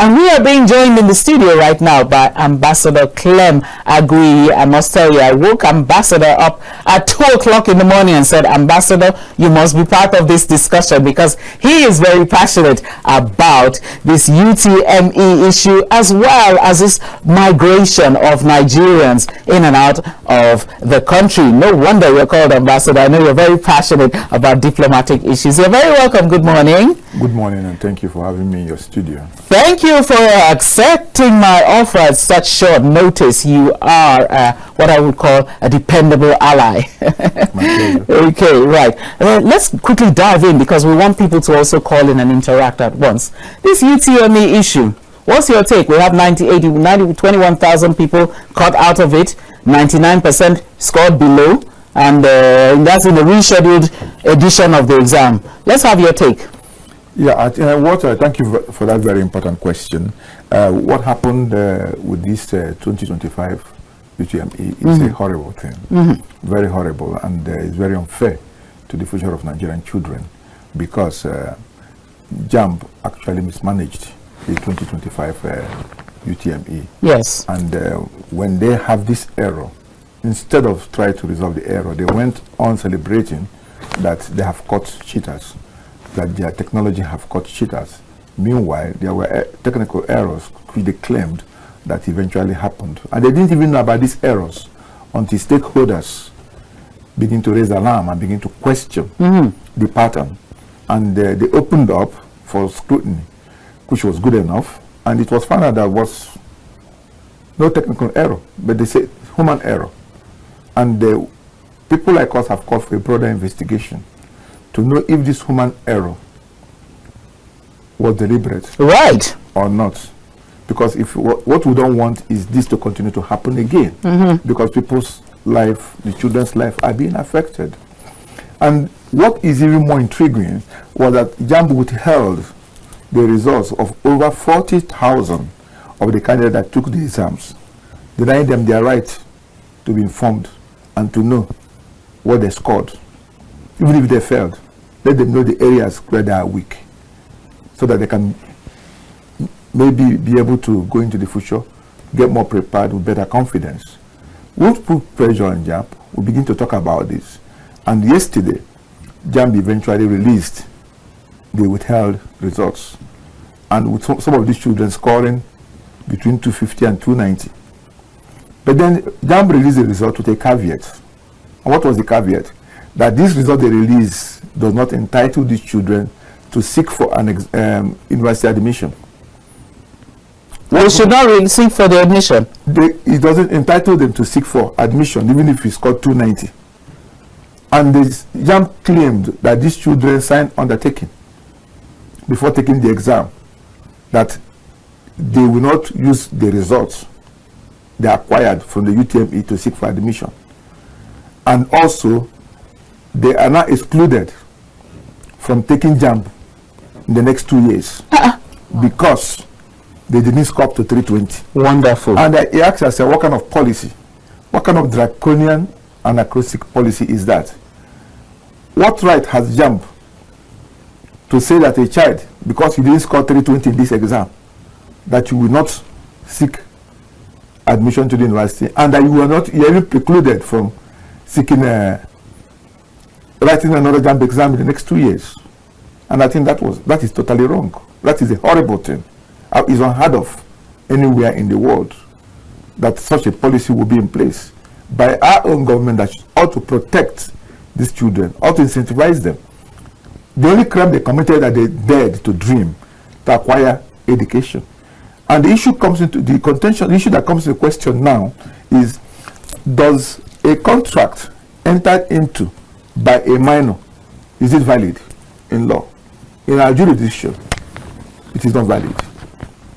And we are being joined in the studio right now by Ambassador Clem Aguiyi. I must tell you, I woke Ambassador up at 2 o'clock in the morning and said, Ambassador, you must be part of this discussion, because he is very passionate about this UTME issue, as well as this migration of Nigerians in and out of the country. No wonder you're called Ambassador. I know you're very passionate about diplomatic issues. You're very welcome. Good morning. Good morning, and thank you for having me in your studio. Thank you for accepting my offer at such short notice. You are what I would call a dependable ally. My pleasure. Okay, right. Let's quickly dive in, because we want people to also call in and interact at once. This UTME issue, what's your take? We have 21,000 people cut out of it, 99% scored below, and that's in the rescheduled edition of the exam. Let's have your take. Yeah, thank you for that very important question. What happened with this 2025 UTME is a horrible thing, very horrible, and it's very unfair to the future of Nigerian children, because JAMB actually mismanaged the 2025 UTME. Yes. And when they have this error, instead of trying to resolve the error, they went on celebrating that they have caught cheaters, that their technology have caught cheaters. Meanwhile, there were technical errors which they claimed that eventually happened. And they didn't even know about these errors until stakeholders begin to raise alarm and begin to question the pattern. And they opened up for scrutiny, which was good enough. And it was found out there was no technical error, but they say human error. And people like us have called for a broader investigation to know if this human error was deliberate, right, or not. Because if what we don't want is this to continue to happen again, because people's life, the children's life, are being affected. And what is even more intriguing was that JAMB withheld the results of over 40,000 of the candidates that took the exams, denying them their right to be informed and to know what they scored. Even if they failed, let them know the areas where they are weak, so that they can maybe be able to go into the future, get more prepared with better confidence. We'll put pressure on JAMB. We'll begin to talk about this. And yesterday, JAMB eventually released the withheld results, and with some of these children scoring between 250 and 290. But then JAMB released the result with a caveat. And what was the caveat? That this result they release does not entitle these children to seek for an university admission. They should not really seek for the admission. It doesn't entitle them to seek for admission, even if you scored 290. And the JAMB claimed that these children signed undertaking before taking the exam, that they will not use the results they acquired from the UTME to seek for admission. And also, they are now excluded from taking JAMB in the next 2 years because they didn't score up to 320. Wonderful. And I asked myself, what kind of policy, what kind of draconian anachronistic policy is that? What right has JAMB to say that a child, because you didn't score 320 in this exam, that you will not seek admission to the university, and that you are not even precluded from seeking writing another JAMB exam in the next 2 years? And I think that is totally wrong. That is a horrible thing. It's unheard of anywhere in the world that such a policy will be in place by our own government that ought to protect these children, ought to incentivize them. The only crime they committed that they dared to dream to acquire education. And the issue comes into the contention, the issue that comes into question now is, does a contract entered into by a minor, is it valid in law? In our jurisdiction, it is not valid.